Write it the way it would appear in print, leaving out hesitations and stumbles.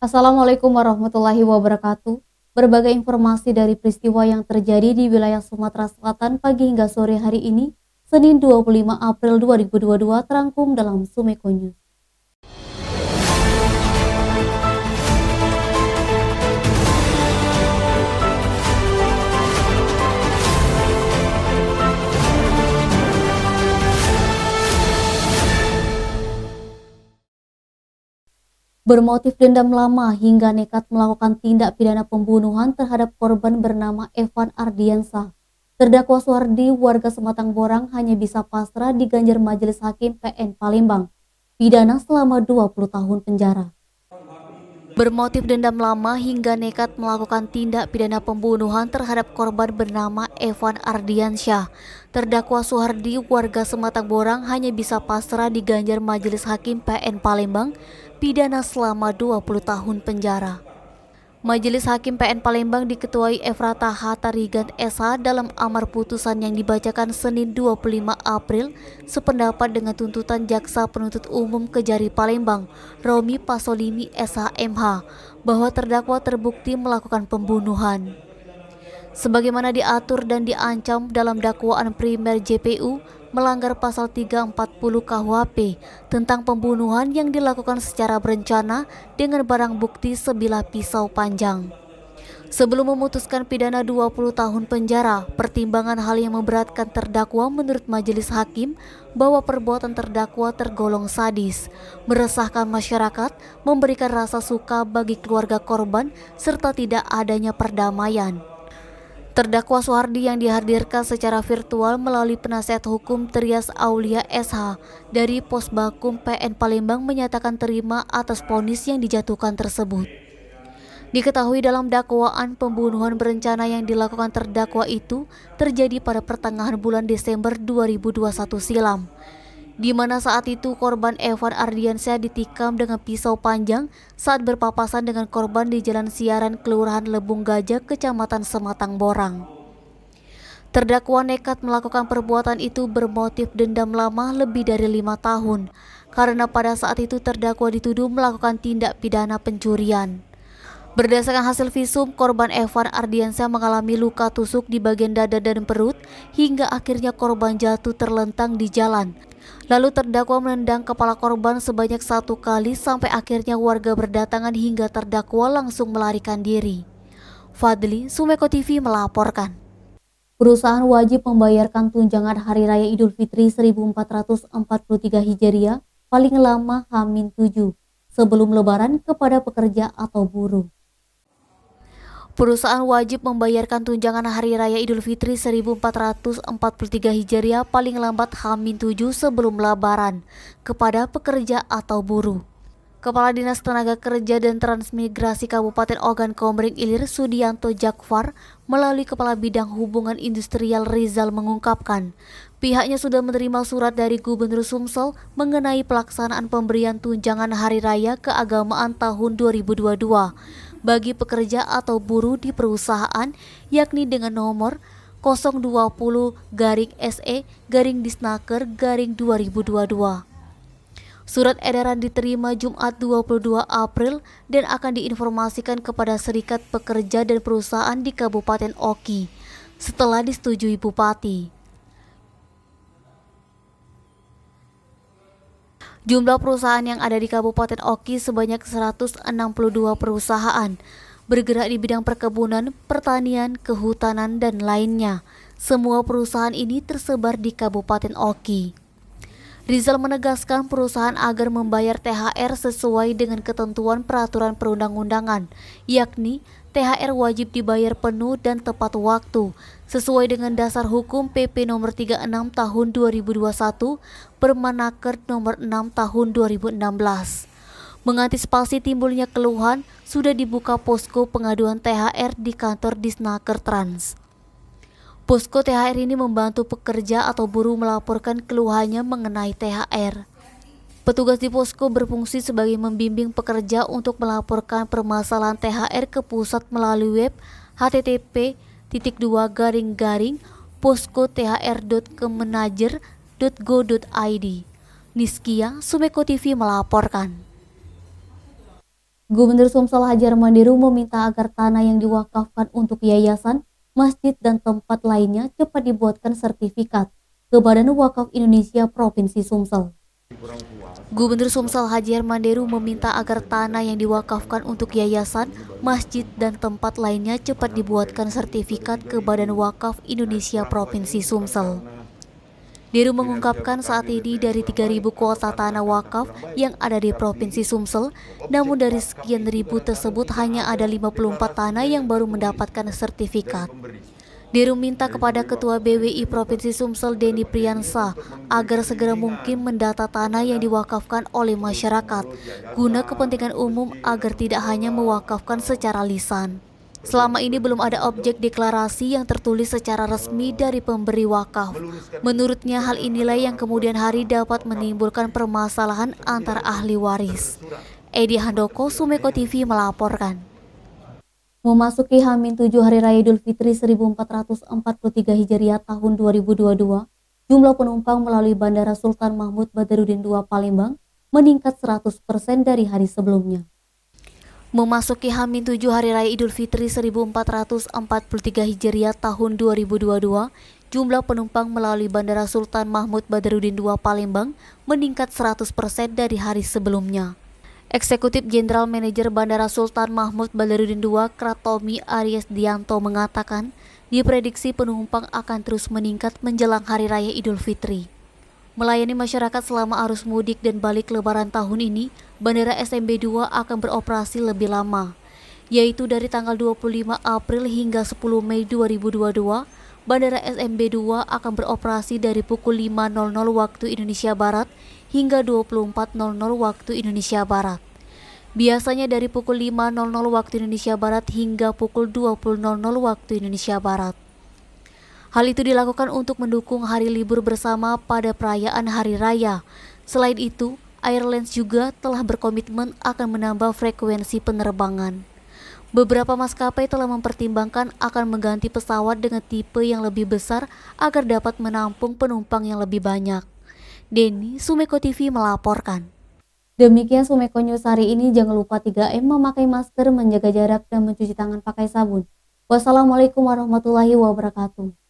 Assalamualaikum warahmatullahi wabarakatuh. Berbagai informasi dari peristiwa yang terjadi di wilayah Sumatera Selatan pagi hingga sore hari ini, Senin 25 April 2022 terangkum dalam Sumeko News. Bermotif dendam lama hingga nekat melakukan tindak pidana pembunuhan terhadap korban bernama Evan Ardiansah. Terdakwa Suhardi, warga Sematang Borang, hanya bisa pasrah diganjar Majelis Hakim PN Palembang, pidana selama 20 tahun penjara. Bermotif dendam lama hingga nekat melakukan tindak pidana pembunuhan terhadap korban bernama Evan Ardiansyah. Terdakwa Suhardi, warga Sematang Borang, hanya bisa pasrah diganjar Majelis Hakim PN Palembang, pidana selama 20 tahun penjara. Majelis Hakim PN Palembang diketuai Efrata Hatarigan SH dalam amar putusan yang dibacakan Senin 25 April sependapat dengan tuntutan Jaksa Penuntut Umum Kejari Palembang, Romi Pasolini SH.MH, bahwa terdakwa terbukti melakukan pembunuhan. Sebagaimana diatur dan diancam dalam dakwaan primer JPU, melanggar pasal 340 KUHP tentang pembunuhan yang dilakukan secara berencana dengan barang bukti sebilah pisau panjang. Sebelum memutuskan pidana 20 tahun penjara, pertimbangan hal yang memberatkan terdakwa menurut majelis hakim bahwa perbuatan terdakwa tergolong sadis, meresahkan masyarakat, memberikan rasa suka bagi keluarga korban, serta tidak adanya perdamaian. Terdakwa Suhardi yang dihadirkan secara virtual melalui penasihat hukum Trias Aulia SH dari Posbakum PN Palembang menyatakan terima atas vonis yang dijatuhkan tersebut. Diketahui dalam dakwaan pembunuhan berencana yang dilakukan terdakwa itu terjadi pada pertengahan bulan Desember 2021 silam, di mana saat itu korban Evan Ardiansyah ditikam dengan pisau panjang saat berpapasan dengan korban di Jalan Siaran, Kelurahan Lebung Gajah, Kecamatan Sematang Borang. Terdakwa nekat melakukan perbuatan itu bermotif dendam lama lebih dari 5 tahun, karena pada saat itu terdakwa dituduh melakukan tindak pidana pencurian. Berdasarkan hasil visum, korban Evan Ardiansyah mengalami luka tusuk di bagian dada dan perut hingga akhirnya korban jatuh terlentang di jalan. Lalu terdakwa menendang kepala korban sebanyak 1 kali sampai akhirnya warga berdatangan hingga terdakwa langsung melarikan diri. Fadli, Sumeko TV melaporkan. Perusahaan wajib membayarkan tunjangan Hari Raya Idul Fitri 1443 Hijriah paling lama H-7 sebelum Lebaran kepada pekerja atau buruh. Perusahaan wajib membayarkan tunjangan Hari Raya Idul Fitri 1443 Hijriah paling lambat H-7 sebelum Lebaran kepada pekerja atau buruh. Kepala Dinas Tenaga Kerja dan Transmigrasi Kabupaten Ogan Komering Ilir Sudianto Jakfar melalui Kepala Bidang Hubungan Industrial Rizal mengungkapkan, pihaknya sudah menerima surat dari Gubernur Sumsel mengenai pelaksanaan pemberian tunjangan Hari Raya Keagamaan tahun 2022 bagi pekerja atau buruh di perusahaan, yakni dengan nomor 020-SE-Disnaker-2022. Surat edaran diterima Jumat 22 April dan akan diinformasikan kepada Serikat Pekerja dan Perusahaan di Kabupaten Oki setelah disetujui Bupati. Jumlah perusahaan yang ada di Kabupaten Oki sebanyak 162 perusahaan, bergerak di bidang perkebunan, pertanian, kehutanan, dan lainnya. Semua perusahaan ini tersebar di Kabupaten Oki. Rizal menegaskan perusahaan agar membayar THR sesuai dengan ketentuan peraturan perundang-undangan, yakni THR wajib dibayar penuh dan tepat waktu, sesuai dengan dasar hukum PP nomor 36 tahun 2021, Permenaker nomor 6 tahun 2016. Mengantisipasi timbulnya keluhan, sudah dibuka posko pengaduan THR di kantor Disnaker Trans. Posko THR ini membantu pekerja atau buruh melaporkan keluhannya mengenai THR. Petugas di posko berfungsi sebagai membimbing pekerja untuk melaporkan permasalahan THR ke pusat melalui web http://poskothr.kemenajer.go.id. Niskia, Sumeko TV melaporkan. Gubernur Sumsel Hajar Mandiru meminta agar tanah yang diwakafkan untuk yayasan, masjid, dan tempat lainnya cepat dibuatkan sertifikat ke Badan Wakaf Indonesia Provinsi Sumsel. Gubernur Sumsel Hajar Mandiru meminta agar tanah yang diwakafkan untuk yayasan, masjid, dan tempat lainnya cepat dibuatkan sertifikat ke Badan Wakaf Indonesia Provinsi Sumsel. Diru mengungkapkan saat ini dari 3.000 kuota tanah wakaf yang ada di Provinsi Sumsel, namun dari sekian ribu tersebut hanya ada 54 tanah yang baru mendapatkan sertifikat. Diru minta kepada Ketua BWI Provinsi Sumsel Denny Priyansa agar segera mungkin mendata tanah yang diwakafkan oleh masyarakat guna kepentingan umum agar tidak hanya mewakafkan secara lisan. Selama ini belum ada objek deklarasi yang tertulis secara resmi dari pemberi wakaf. Menurutnya hal inilah yang kemudian hari dapat menimbulkan permasalahan antara ahli waris. Edi Handoko, Sumeko TV melaporkan. Memasuki H-7 Hari Raya Idul Fitri 1443 Hijriah tahun 2022, jumlah penumpang melalui Bandara Sultan Mahmud Badarudin II Palembang meningkat 100% dari hari sebelumnya. Memasuki H-7 Hari Raya Idul Fitri 1443 Hijriah tahun 2022, jumlah penumpang melalui Bandara Sultan Mahmud Badarudin II Palembang meningkat 100% dari hari sebelumnya. Eksekutif Jenderal Manajer Bandara Sultan Mahmud Badarudin II Kratomi Aries Dianto mengatakan, diprediksi penumpang akan terus meningkat menjelang Hari Raya Idul Fitri. Melayani masyarakat selama arus mudik dan balik lebaran tahun ini, Bandara SMB 2 akan beroperasi lebih lama, yaitu dari tanggal 25 April hingga 10 Mei 2022, Bandara SMB 2 akan beroperasi dari pukul 5.00 waktu Indonesia Barat hingga 24.00 waktu Indonesia Barat. Biasanya dari pukul 5.00 waktu Indonesia Barat hingga pukul 20.00 waktu Indonesia Barat. Hal itu dilakukan untuk mendukung hari libur bersama pada perayaan Hari Raya. Selain itu, Airlines juga telah berkomitmen akan menambah frekuensi penerbangan. Beberapa maskapai telah mempertimbangkan akan mengganti pesawat dengan tipe yang lebih besar agar dapat menampung penumpang yang lebih banyak. Denny, Sumeko TV melaporkan. Demikian Sumeko News hari ini. Jangan lupa 3M, memakai masker, menjaga jarak, dan mencuci tangan pakai sabun. Wassalamualaikum warahmatullahi wabarakatuh.